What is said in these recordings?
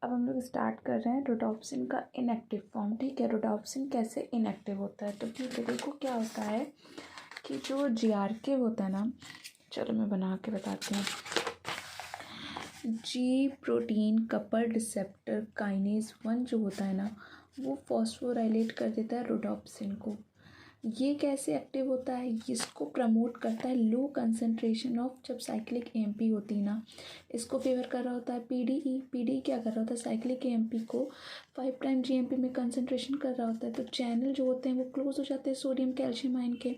अब हम लोग स्टार्ट कर रहे हैं रोडोप्सिन का इनएक्टिव फॉर्म। ठीक है, रोडोप्सिन कैसे इनएक्टिव होता है। तो ठीक है, देखो क्या होता है कि जो जीआरके होता है ना, चलो मैं बना के बताती हूँ। जी प्रोटीन कपल रिसेप्टर काइनेज 1 जो होता है ना, वो फॉस्फोराइलेट कर देता है रोडोप्सिन को। ये कैसे एक्टिव होता है, इसको प्रमोट करता है लो कंसंट्रेशन ऑफ, जब साइक्लिक एएमपी होती है ना, इसको फेवर कर रहा होता है पीडीई। पीडीई क्या कर रहा होता है, साइक्लिक एएमपी को 5 प्राइम जीएमपी में कंसंट्रेशन कर रहा होता है। तो चैनल जो होते हैं वो क्लोज हो जाते हैं सोडियम कैल्शियम आयन के।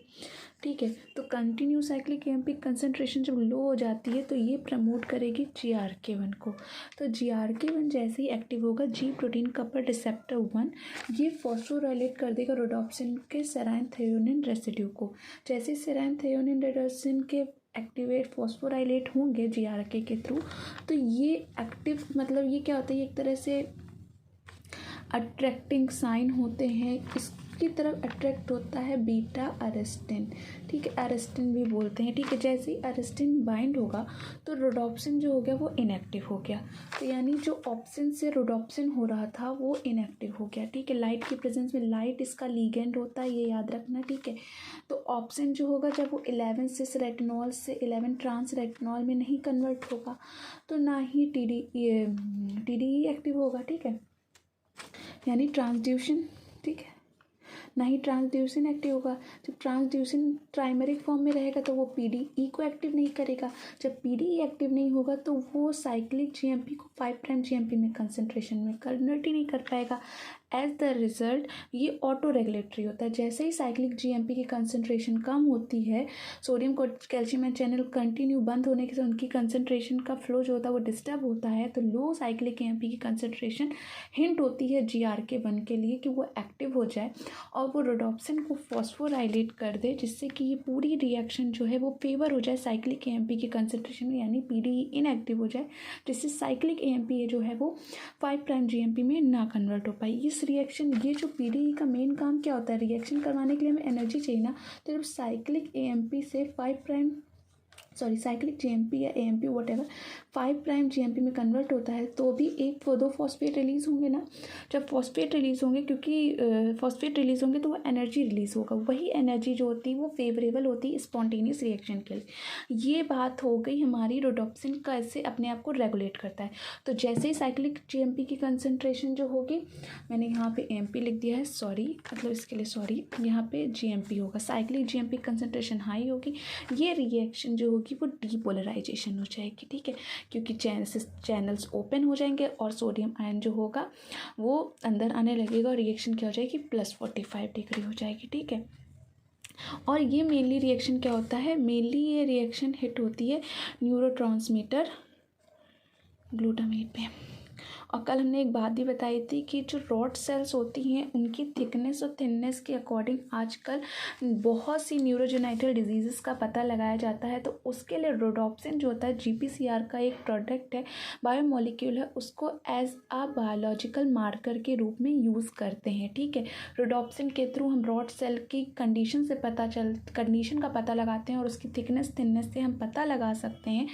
ठीक है, तो कंटिन्यू साइक्लिक एएमपी कंसंट्रेशन जब लो हो जाती है तो ये प्रमोट करेगी जीआरके1 को। तो जीआरके1 जैसे ही एक्टिव होगा, जी प्रोटीन कपल रिसेप्टर 1 ये फॉस्फोराइलेट कर देगा रोडोप्सिन के सेराइन थ्रेओनिन रेसिड्यू को। जैसे सेराइन थ्रेओनिन रेसिड्यू के एक्टिवेट फॉस्फोराइलेट होंगे जीआरके के थ्रू, तो ये एक्टिव मतलब ये क्या होता है, ये एक तरह से अट्रैक्टिंग साइन होते हैं, इसकी तरफ अट्रैक्ट होता है बीटा अरेस्टिन। ठीक है, अरेस्टिन भी बोलते हैं। ठीक है, जैसे ही अरेस्टिन बाइंड होगा तो रोडोप्सिन जो हो गया वो इनएक्टिव हो गया। तो यानी जो ऑप्शन से रोडोप्सिन हो रहा था वो इनएक्टिव हो गया। ठीक है, लाइट की प्रेजेंस में, लाइट इसका लीगेंड होता है, ये याद रखना। ठीक है, तो ऑप्शन जो होगा जब वो 11 सिस रेटिनॉल से 11 ट्रांस रेटिनॉल में नहीं कन्वर्ट होगा तो ना ही टीडीई एक्टिव होगा। ठीक है, यानी ट्रांसड्यूशन। ठीक है, ना ही ट्रांसड्यूसिन एक्टिव होगा। जब ट्रांसड्यूसिन ट्राइमरिक फॉर्म में रहेगा तो वो पीडीई को एक्टिव नहीं करेगा। जब पीडीई एक्टिव नहीं होगा तो वो साइक्लिक जीएमपी को 5 प्राइम जीएमपी में कंसंट्रेशन में कन्वर्ट ही नहीं कर पाएगा। एज द रिजल्ट ये ऑटो रेगुलेटरी होता है। जैसे ही साइक्लिक जीएमपी की कंसंट्रेशन कम होती है, सोडियम कैल्शियम चैनल कंटिन्यू बंद होने के साथ उनकी कंसंट्रेशन का फ्लो जो होता है वो डिस्टर्ब होता है, तो लो साइक्लिक एएमपी की कंसंट्रेशन हिंट होती है जीआरके1 के लिए कि वो एक्टिव हो जाए और वो रोडोप्सिन को फॉस्फोराइलेट कर दे, जिससे कि ये पूरी रिएक्शन जो है वो फेवर हो जाए साइक्लिक एएमपी की कंसंट्रेशन में, यानी पीडीई इनएक्टिव हो जाए, जिससे साइक्लिक एएमपी जो है वो 5 प्राइम जीएमपी में ना कन्वर्ट हो पाए। इस रिएक्शन, ये जो पीडीई का मेन काम क्या होता है, रिएक्शन करवाने के लिए हमें एनर्जी चाहिए ना, तो जब साइक्लिक एएमपी से साइक्लिक जीएमपी या एएमपी वॉटेवर 5 प्राइम जीएमपी में कन्वर्ट होता है तो भी एक दो फॉस्फेट रिलीज़ होंगे ना। जब फॉस्फेट रिलीज़ होंगे, क्योंकि फॉस्फेट रिलीज़ होंगे तो वो एनर्जी रिलीज़ होगा, वही एनर्जी जो होती है वो फेवरेबल होती है स्पॉन्टेनियस रिएक्शन के लिए। ये बात हो गई हमारी रोडोप्सिन कैसे अपने आप को रेगुलेट करता है। तो जैसे ही साइक्लिक जीएमपी की कंसनट्रेशन जो होगी, मैंने यहाँ पे एएमपी लिख दिया है, सॉरी, मतलब इसके लिए सॉरी, यहाँ पे जीएमपी होगा, साइक्लिक जीएमपी कंसनट्रेशन हाई होगी, ये रिएक्शन जो होगी वो डीपोलराइजेशन हो जाएगी। ठीक है, क्योंकि चैनल्स ओपन हो जाएंगे और सोडियम आयन जो होगा वो अंदर आने लगेगा और रिएक्शन क्या हो जाएगी, +45 डिग्री हो जाएगी। ठीक है, और ये मेनली रिएक्शन क्या होता है, मेनली ये रिएक्शन हिट होती है न्यूरोट्रांसमीटर ग्लूटामेट पे। और कल हमने एक बात भी बताई थी कि जो रॉड सेल्स होती हैं उनकी थिकनेस और थिननेस के अकॉर्डिंग आजकल बहुत सी न्यूरोजेनाइटल डिजीज़ का पता लगाया जाता है। तो उसके लिए रोडोप्सिन जो होता है जीपीसीआर का एक प्रोडक्ट है, बायोमोलिक्यूल है, उसको एज आ बायोलॉजिकल मार्कर के रूप में यूज़ करते हैं। ठीक है, रोडोप्सिन के थ्रू हम रॉड सेल की कंडीशन का पता लगाते हैं और उसकी थिकनेस थिननेस से हम पता लगा सकते हैं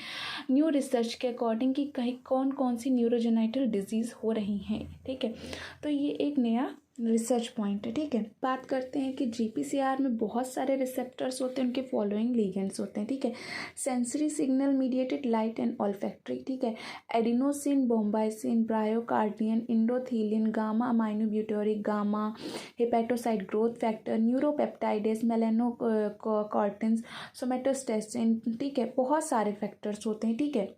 न्यू रिसर्च के अकॉर्डिंग कि कहीं कौन कौन सी न्यूरोजेनाइटल डिजीज़ हो रही हैं। ठीक है, तो ये एक नया रिसर्च पॉइंट है। ठीक है, बात करते हैं कि जीपीसीआर में बहुत सारे रिसेप्टर्स होते हैं, उनके फॉलोइंग लिगेंड्स होते हैं। ठीक है, sensory signal mediated light and olfactory. ठीक है, एडिनोसिन, बोम्बाइसिन, ब्रायोकार्डियन, endothelin, gamma aminobutyric, gamma hepatocyte growth factor, neuropeptides, melanocortins, somatostatin. ठीक है, बहुत सारे फैक्टर्स होते हैं। ठीक है,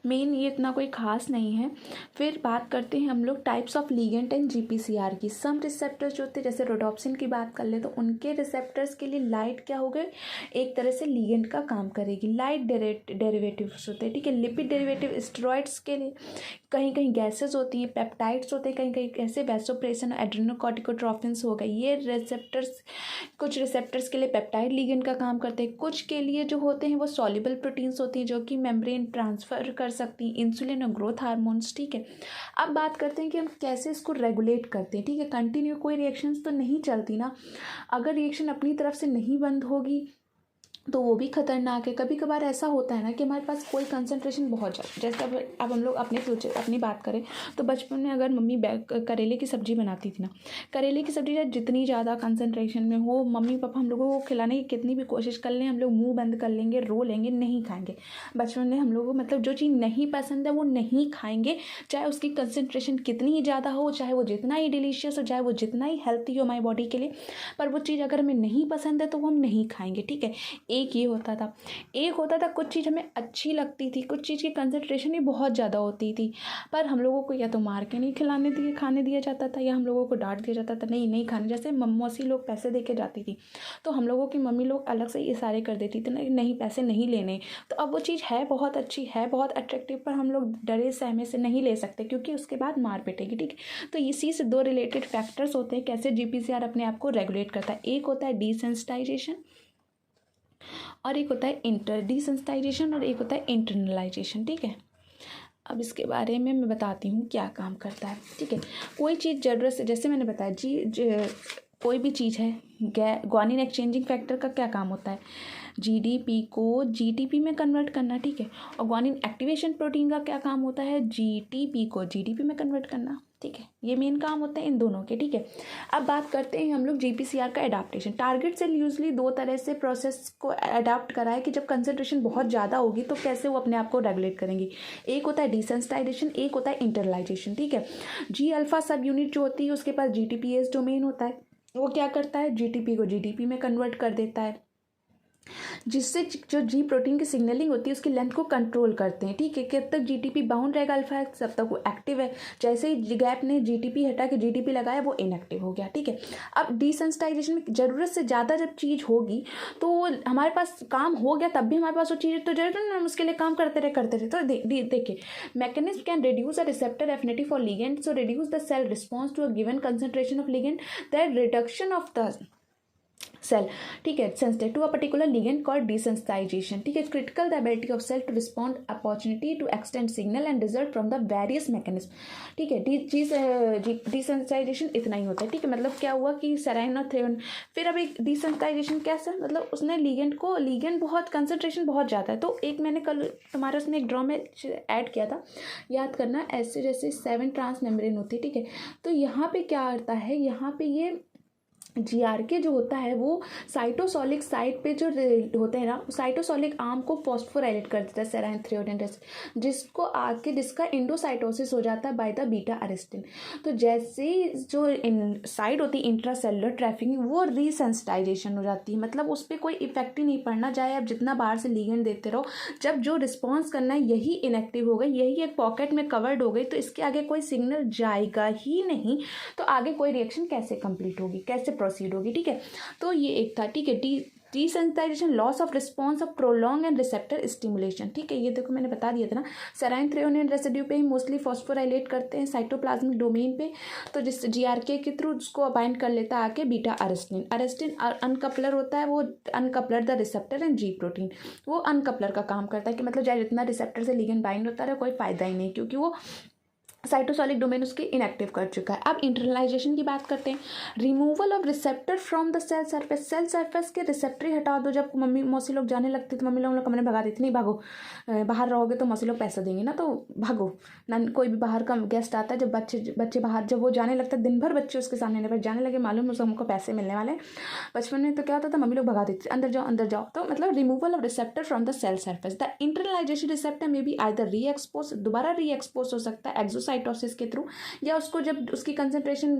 मेन ये इतना कोई खास नहीं है। फिर बात करते हैं हम लोग types of ligand and GPCR की। सम रिसेप्टर्स जो होते हैं, जैसे रोडोप्सिन की बात कर ले तो उनके रिसेप्टर्स के लिए लाइट क्या हो गए, एक तरह से लिगेंड का काम करेगी। लाइट डेरिवेटिव्स होते हैं। ठीक है, लिपिड डेरिवेटिव स्टेरॉइड्स के लिए कहीं कहीं गैसेज होती हैं, पेप्टाइड्स होते हैं, कहीं कहीं ऐसे वैसोप्रेसन, एड्रेनोकॉर्टिकोट्रॉफिन्स हो गए। ये रिसेप्टर्स, कुछ रिसेप्टर्स के लिए पेप्टाइड लिगेंड का काम करते हैं, कुछ के लिए जो होते हैं वो सॉल्युबल प्रोटीन्स होती हैं जो कि मेम्ब्रेन ट्रांसफ़र कर सकती हैं, इंसुलिन और ग्रोथ हार्मोन्स। ठीक है, अब बात करते हैं कि हम कैसे इसको रेगुलेट करते हैं। ठीक है, कंटिन्यू कोई रिएक्शंस तो नहीं चलती ना, अगर रिएक्शन अपनी तरफ से नहीं बंद होगी तो वो भी ख़तरनाक है। कभी कभार ऐसा होता है ना कि हमारे पास कोई कंसंट्रेशन बहुत ज़्यादा, जैसे अब हम लोग अपने फ्यूचर अपनी बात करें तो बचपन में अगर मम्मी करेले की सब्ज़ी बनाती थी ना, करेले की सब्ज़ी जितनी ज़्यादा कंसंट्रेशन में हो, मम्मी पापा हम लोगों को खिलाने की कितनी भी कोशिश कर लें, हम लोग मुँह बंद कर लेंगे, रो लेंगे, नहीं खाएंगे। बचपन में हम लोगों को मतलब जो चीज़ नहीं पसंद है वो नहीं खाएंगे, चाहे उसकी कंसंट्रेशन कितनी ही ज़्यादा हो, चाहे वो जितना ही डिलीशियस हो, चाहे वो जितना ही हेल्थी हो हमारी बॉडी के लिए, पर वो चीज़ अगर हमें नहीं पसंद है तो वो हम नहीं खाएंगे। ठीक है, एक ये होता था। एक होता था कुछ चीज़ हमें अच्छी लगती थी, कुछ चीज़ की कंसंट्रेशन ही बहुत ज़्यादा होती थी, पर हम लोगों को या तो मार के नहीं खाने दिया जाता था, या हम लोगों को डांट दिया जाता था नहीं नहीं खाने। जैसे मौसी लोग पैसे दे के जाती थी तो हम लोगों की मम्मी लोग अलग से इशारे कर देती थी नहीं नहीं पैसे नहीं लेने। तो अब वो चीज़ है बहुत अच्छी, है बहुत अट्रैक्टिव, पर हम लोग डरे सहमे से नहीं ले सकते क्योंकि उसके बाद मार पिटेगी। ठीक है, तो इसी से दो रिलेटेड फैक्टर्स होते हैं कैसे जीपीसीआर अपने आप को रेगुलेट करता है। एक होता है डिसेंसिटाइजेशन और एक होता है डिसेंसिटाइजेशन और एक होता है इंटरनलाइजेशन। ठीक है, अब इसके बारे में मैं बताती हूँ क्या काम करता है। ठीक है, कोई चीज़ ज़रूरत से, जैसे मैंने बताया कोई भी चीज़ है, ग्वानिन एक्सचेंजिंग फैक्टर का क्या काम होता है, जीडीपी को जीटीपी में कन्वर्ट करना। ठीक है, और ग्वानिन एक्टिवेशन प्रोटीन का क्या काम होता है, जीटीपी को जीडीपी में कन्वर्ट करना। ठीक है, ये मेन काम होते हैं इन दोनों के। ठीक है, अब बात करते हैं हम लोग जीपीसीआर का एडाप्टेशन। टारगेट सेल यूजली दो तरह से प्रोसेस को अडाप्ट करा है कि जब कंसंट्रेशन बहुत ज़्यादा होगी तो कैसे वो अपने आप को रेगुलेट करेंगी। एक होता है डिसेंसिटाइजेशन, एक होता है इंटरलाइजेशन। ठीक है, जी अल्फा सब यूनिट जो होती है उसके पास जीटीपीएस डोमेन होता है, वो क्या करता है जीटीपी को जीडीपी में कन्वर्ट कर देता है, जिससे जो जी प्रोटीन की सिग्नलिंग होती है उसकी लेंथ को कंट्रोल करते हैं। ठीक है, जब तक जीटीपी बाउंड रहेगा अल्फा तब तक वो एक्टिव है, जैसे ही गैप ने जीटीपी हटा के जीटीपी लगाया वो इनएक्टिव हो गया। ठीक है, अब डिसेंसिटाइजेशन में ज़रूरत से ज़्यादा जब चीज़ होगी तो हमारे पास काम हो गया तब भी हमारे पास वो चीज़ तो जरूरत है ना, हम उसके लिए काम करते रहे। तो देखिए, mechanism can reduce a receptor affinity for ligand, so reduce the cell response to a given concentration of ligand, that reduction of the cell. ठीक है, sensitive to a particular ligand called desensitization. ठीक है, critical the ability of cell to respond opportunity to extend signal and result from the various mechanism. ठीक है, desensitization इतना ही होता है। ठीक है, मतलब क्या हुआ कि सेराइन और थ्रेयोन, फिर अब एक डिसेंसिटाइजेशन कैसे, मतलब उसने लिगेंड बहुत कंसंट्रेशन बहुत ज़्यादा है, तो एक मैंने कल तुम्हारा उसने एक ड्रॉ में ऐड किया था, याद करना, ऐसे जैसे 7 ट्रांस मेम्ब्रेन होती है। ठीक है, तो यहाँ पे क्या आता है, यहाँ पे ये जीआरके जो होता है वो साइटोसोलिक साइट पे जो होते हैं ना, साइटोसोलिक आर्म को फॉस्फोराइलेट कर देता है सेराइन थ्रेयोनिन, जिसको आके जिसका इंडोसाइटोसिस हो जाता है बाय द बीटा अरेस्टिन। तो जैसे जो साइट होती है इंट्रासेलुलर ट्रैफिकिंग वो रीसेंसिटाइजेशन हो जाती है, मतलब उस पर कोई इफेक्ट ही नहीं पड़ना, चाहे आप जितना बाहर से लिगेंड देते रहो, जब जो रिस्पॉन्स करना है यही इनएक्टिव हो गई, यही एक पॉकेट में कवर्ड हो गई, तो इसके आगे कोई सिग्नल जाएगा ही नहीं, तो आगे कोई रिएक्शन कैसे कंप्लीट होगी, कैसे प्रोसीड होगी। ठीक है, तो ये एक था। ठीक है, desensitization, loss of response of prolong and receptor stimulation. ठीक है, ये देखो मैंने बता दिया था ना, सेराइन थ्रेयोनिन रेसिड्यू पे ही मोस्टली फॉस्फोराइलेट करते हैं साइटोप्लाज्मिक डोमेन पे, तो जिस जीआरके के थ्रू उसको बाइंड कर लेता है आके बीटा अरेस्टिन अनकपलर होता है, वो uncoupler the receptor and G protein, वो अनकपलर का काम करता है कि मतलब चाहे जितना रिसेप्टर से लिगेंड बाइंड होता है कोई फायदा ही नहीं, क्योंकि वो साइटोसोलिक डोमेन उसके इनएक्टिव कर चुका है। अब इंटरनलाइजेशन की बात करते हैं, removal of receptor from the cell surface. Cell surface के रिसेप्टर ही हटा दो। जब मम्मी मौसी लोग जाने लगती तो मम्मी लोग कमरे भगा देती, नहीं भागो, बाहर रहोगे तो मौसी लोग पैसा देंगे ना, तो भागो ना। कोई भी बाहर का गेस्ट आता है, जब बच्चे बाहर, जब वो जाने लगता है, दिन भर बच्चे उसके सामने जाने लगे, मालूम उसको हमको पैसे मिलने वाले। बचपन में तो क्या होता था, मम्मी लोग भगा देती, अंदर जाओ। तो मतलब removal of receptor from the cell surface. The internalization receptor में भी आइदर दोबारा री एक्सपोज हो सकता है एक्सोसाइटोसिस के थ्रू, या उसको जब उसकी कंसंट्रेशन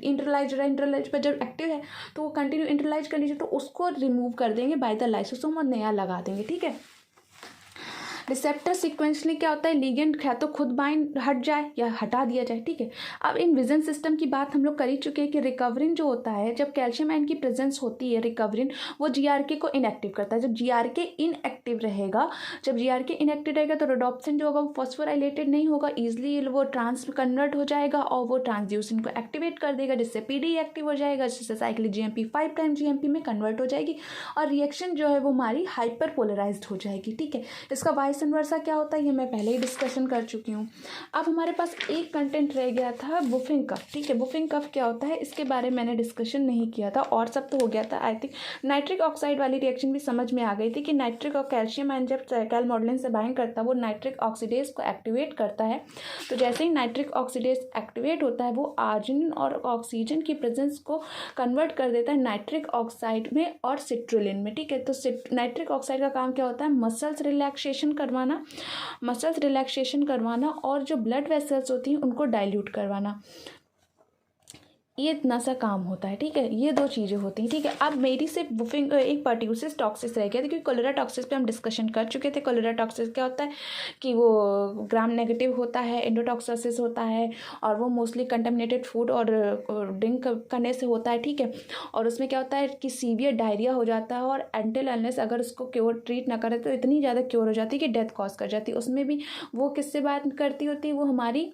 इंटरलाइज पर जब एक्टिव है तो वो कंटिन्यू इंटरलाइज कर लीजिए, तो उसको रिमूव कर देंगे बाय द लाइसोसोम और नया लगा देंगे। ठीक है, रिसेप्टर सीक्वेंशली क्या होता है, लिगेंड या तो खुद बाइंड हट जाए या हटा दिया जाए। ठीक है, अब इन विजन सिस्टम की बात हम लोग कर ही चुके हैं कि रिकवरिन जो होता है, जब कैल्शियम आयन की प्रेजेंस होती है, रिकवरिन वो जीआरके को इनएक्टिव करता है। जब जीआरके इनएक्टिव रहेगा तो रोडोप्सिन जो होगा वो फॉस्फोराइलेटेड नहीं होगा, ईजिली वो ट्रांस कन्वर्ट हो जाएगा और वो ट्रांसड्यूसिन को एक्टिवेट कर देगा, जिससे पीडी एक्टिव हो जाएगा, जिससे साइक्लिक जीएमपी 5 प्राइम जीएमपी में कन्वर्ट हो जाएगी और रिएक्शन जो है वो हमारी हाइपर पोलराइज्ड हो जाएगी। ठीक है, इसका वाई वाइस इनवर्सा क्या होता है ये मैं पहले ही डिस्कशन कर चुकी हूँ। अब हमारे पास एक कंटेंट रह गया था वुफिंग कफ, ठीक है। वुफिंग कफ क्या होता है इसके बारे में मैंने डिस्कशन नहीं किया था, और सब तो हो गया था। आई थिंक नाइट्रिक ऑक्साइड वाली रिएक्शन भी समझ में आ गई थी कि नाइट्रिक और कैल्शियम आयन जब कैलमोडलिन से बाइंड करता है वो नाइट्रिक ऑक्सीडेज को एक्टिवेट करता है। तो जैसे ही नाइट्रिक ऑक्सीडेज एक्टिवेट होता है वो आर्जिनिन और ऑक्सीजन की प्रेजेंस को कन्वर्ट कर देता है नाइट्रिक ऑक्साइड में और सिट्रुलिन में, ठीक है। तो नाइट्रिक ऑक्साइड का काम क्या होता है, मसल्स रिलैक्सेशन करवाना और जो ब्लड वेसल्स होती हैं उनको डाइल्यूट करवाना, ये इतना सा काम होता है, ठीक है। ये दो चीज़ें होती हैं, ठीक है। अब मेरी सिर्फ वुफिंग एक पर्ट्यूसिस टॉक्सिस रह गया था, क्योंकि कोलेरा टॉक्सिस पे हम डिस्कशन कर चुके थे। कोलेरा टॉक्सिस क्या होता है कि वो ग्राम नेगेटिव होता है, एंडोटॉक्सिस होता है, और वो मोस्टली कंटेमिनेटेड फूड और ड्रिंक करने से होता है, ठीक है। और उसमें क्या होता है कि सीवियर डायरिया हो जाता है, और एंटिल एलनेस अगर उसको क्योर ट्रीट ना करे तो इतनी ज़्यादा क्योर हो जाती है कि डेथ कॉज कर जाती है। उसमें भी वो किससे बात करती होती है, वो हमारी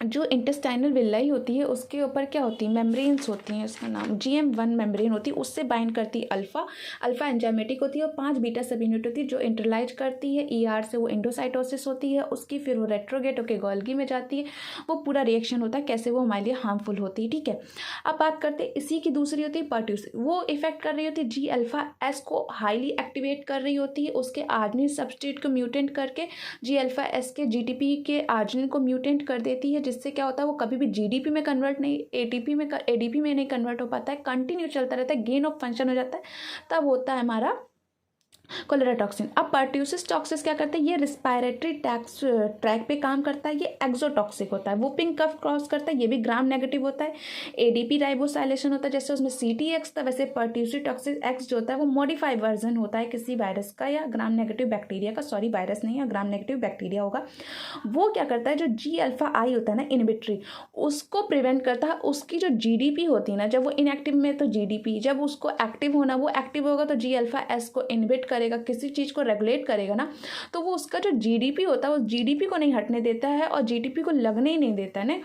जो इंटेस्टाइनल विलाई होती है उसके ऊपर क्या होती है, मेम्ब्रेन्स होती हैं, उसका नाम GM1 मेम्ब्रेन होती है, उससे बाइंड करती है अल्फ़ा एंजाइमेटिक होती है, और 5 बीटा सब यूनिट होती है जो इंटरलाइज करती है ER से, वो एंडोसाइटोसिस होती है उसकी, फिर वो रेट्रोगेट होकर गोल्गी में जाती है। वो पूरा रिएक्शन होता है कैसे वो हमारे लिए हार्मफुल होती है, ठीक है। अब बात करते हैं इसी की दूसरी होती है पर्ट्यूसिस, वो इफेक्ट कर रही होती है G-alpha-S को हाईली एक्टिवेट कर रही होती है, उसके आर्जिनिन सब्सट्रेट को म्यूटेंट करके G-alpha-S के GTP के आर्जिनिन को म्यूटेंट कर देती है, जिससे क्या होता है वो कभी भी GDP में कन्वर्ट नहीं, ADP में नहीं कन्वर्ट हो पाता है, कंटिन्यू चलता रहता है, गेन ऑफ फंक्शन हो जाता है, तब होता है हमारा कोलेरा टॉक्सिन। अब पर्ट्यूसिस टॉक्सिस क्या करता है, ये रिस्पायरेटरी ट्रैक पे काम करता है, ये एक्सोटॉक्सिक होता है। वुफिंग कफ क्रॉस करता है, ये भी ग्राम नेगेटिव होता है, ADP राइबोसाइलेशन होता है, जैसे उसमें CTX था वैसे पर्ट्यूसिस टॉक्सिस X जो होता है वो मॉडिफाइड वर्जन होता है किसी वायरस का या ग्राम नेगेटिव बैक्टीरिया का, सॉरी वायरस नहीं है, ग्राम नेगेटिव बैक्टीरिया होगा। वो क्या करता है, जो G-alpha-I होता है ना इनहिबिटरी, उसको प्रिवेंट करता है। उसकी जो GDP होती है ना, जब वो इनएक्टिव में तो GDP, जब उसको एक्टिव होना, वो एक्टिव होगा तो G-alpha-S को इनहिबिट करेगा, किसी चीज़ को रेगुलेट करेगा ना, तो वो उसका जो GDP होता है वो GDP को नहीं हटने देता है, और GDP को लगने ही नहीं देता है ना,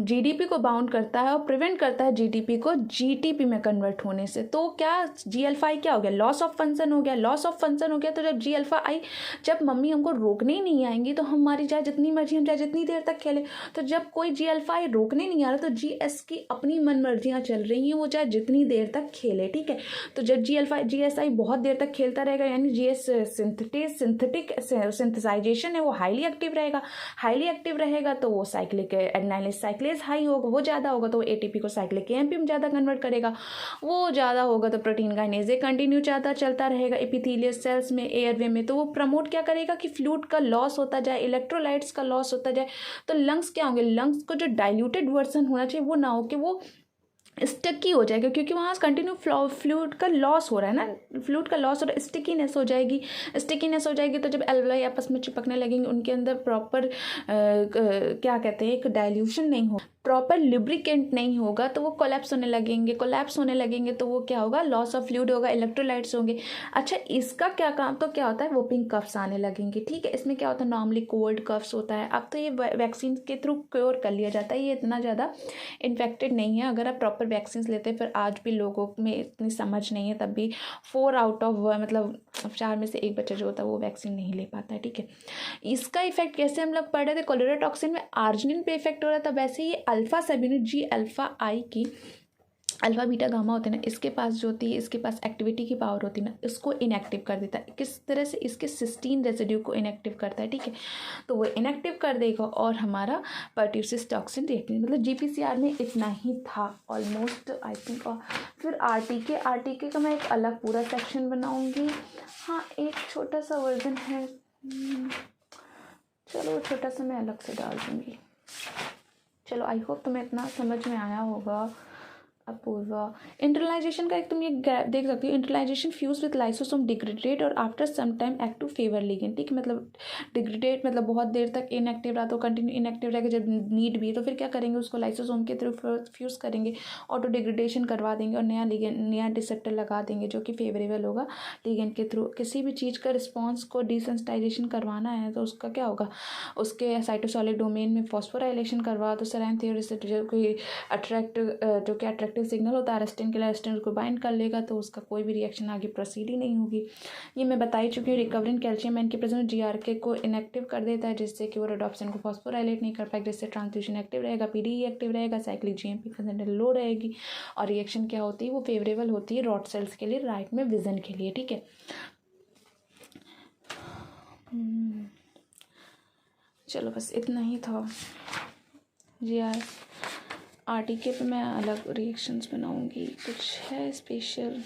GDP को बाउंड करता है और प्रिवेंट करता है GDP को GTP में कन्वर्ट होने से। तो क्या G-alpha-I क्या हो गया, लॉस ऑफ फंक्शन हो गया। लॉस ऑफ फंक्शन हो गया तो जब G-alpha-I, जब मम्मी हमको रोकने ही नहीं आएंगी तो हमारी चाहे जितनी मर्जी, हम चाहे जितनी देर तक खेलें, तो जब कोई G-alpha-I रोकने नहीं आ रहा तो GS की अपनी मन मर्जियाँ चल रही हैं, वो चाहे जितनी देर तक खेले, ठीक है। तो जब GSI बहुत देर तक खेलता रहेगा, यानी GS सिंथेटिक सिंथेसाइजेशन है वो हाईली एक्टिव रहेगा, तो वो साइक्लिक एडेनाइलिन साइक्लेज हाई होगा, वो ज़्यादा होगा तो वो ATP को साइक्लिक AMP में ज़्यादा कन्वर्ट करेगा, वो ज़्यादा होगा तो प्रोटीन काइनेज कंटिन्यू ज़्यादा चलता रहेगा एपिथेलियल सेल्स में, एयरवे में, तो वो प्रमोट क्या करेगा कि फ्लूइड का लॉस होता जाए, इलेक्ट्रोलाइट्स का लॉस होता जाए। तो लंग्स क्या होंगे, लंग्स को जो डाइल्यूटेड वर्जन होना चाहिए वो ना हो कि वो स्टिकी हो जाएगा, क्योंकि वहाँ कंटिन्यू फ्लूइड का लॉस हो रहा है ना, फ्लूइड का लॉस हो रहा है, स्टिकीनेस हो जाएगी। तो जब एल्वेलाई आपस में चिपकने लगेंगे, उनके अंदर प्रॉपर क्या कहते हैं, एक डाइल्यूशन नहीं हो, प्रॉपर लुब्रिकेंट नहीं होगा, तो वो कोलैप्स होने लगेंगे तो वो क्या होगा, लॉस ऑफ फ्लूइड होगा, इलेक्ट्रोलाइट्स होंगे। अच्छा, इसका क्या काम, तो क्या होता है, वुफिंग कफ्स आने लगेंगे, ठीक है। इसमें क्या होता है, नॉर्मली कोल्ड कफ्स होता है, अब तो ये वैक्सीन के थ्रू क्योर कर लिया जाता है, ये इतना ज़्यादा इन्फेक्टेड नहीं है अगर आप प्रॉपर वैक्सीन लेते हैं। फिर आज भी लोगों में इतनी समझ नहीं है, तब भी 4 आउट ऑफ मतलब 4 में से 1 बच्चा जो होता है वो वैक्सीन नहीं ले पाता है, ठीक है। इसका इफेक्ट कैसे हम लोग पढ़ रहे थे, कोलेरा टॉक्सिन में आर्जिनिन पे इफेक्ट हो रहा था, वैसे ही अल्फा सब यूनिट G-alpha-I की अल्फा बीटा गामा होते हैं ना, इसके पास जो होती है, इसके पास एक्टिविटी की पावर होती है ना, इसको इनएक्टिव कर देता है। किस तरह से, इसके सिस्टीन रेसिड्यू को इनएक्टिव करता है, ठीक है। तो वो इनएक्टिव कर देगा और हमारा पर्ट्यूसिस टॉक्सिन रिएक्टिव, मतलब GPCR में इतना ही था ऑलमोस्ट आई थिंक। और फिर आरटीके का मैं एक अलग पूरा सेक्शन बनाऊंगी। हाँ, एक छोटा सा वर्जन है, चलो छोटा सा मैं अलग से डाल दूँगी। चलो, आई होप तुम्हें इतना समझ में आया होगा। अपूर्वा, इंटरलाइजेशन का एक तुम ये देख सकती हो, internalization fuse with lysosome degraded और after some time act to favour ligand, ठीक है। मतलब डिग्रेडेट मतलब बहुत देर तक इनएक्टिव रहा तो कंटिन्यू इनएक्टिव रहेगा, जब नीड भी है तो फिर क्या करेंगे, उसको लाइसोसोम के थ्रू फ्यूज करेंगे, ऑटो डिग्रेडेशन करवा देंगे और नया रिसेप्टर लगा देंगे जो कि फेवरेबल होगा लिगेंड के थ्रू। किसी भी चीज़ का रिस्पॉन्स को डिसेंसिटाइजेशन करवाना है तो उसका क्या होगा, उसके साइटोसोलिक डोमेन में फॉस्फोराइलेशन करवा, तो सेराइन थियोरी से जो कि जो कि इफेक्टिव सिग्नल होता है अरेस्टिन के लिए, अरेस्टिन उसको बाइंड कर लेगा तो उसका कोई भी रिएक्शन आगे प्रोसीड ही नहीं होगी। ये मैं बता ही चुकी हूँ। रिकवरिंग कैल्शियम एन के प्रेजेंस GRK को इनएक्टिव कर देता है, जिससे कि वो रेडॉप्सिन को फॉस्फोराइलेट नहीं कर पाएगा, जिससे ट्रांसल्यूशन एक्टिव रहेगा, PDE एक्टिव रहेगा, साइक्लिक GMP परसेंटेज लो रहेगी, और रिएक्शन क्या होती है वो फेवरेबल होती है रॉड सेल्स के लिए, राइट में विजन के लिए। ठीक है, चलो बस इतना ही था। RTK पे मैं अलग रिएक्शंस बनाऊंगी, कुछ है स्पेशल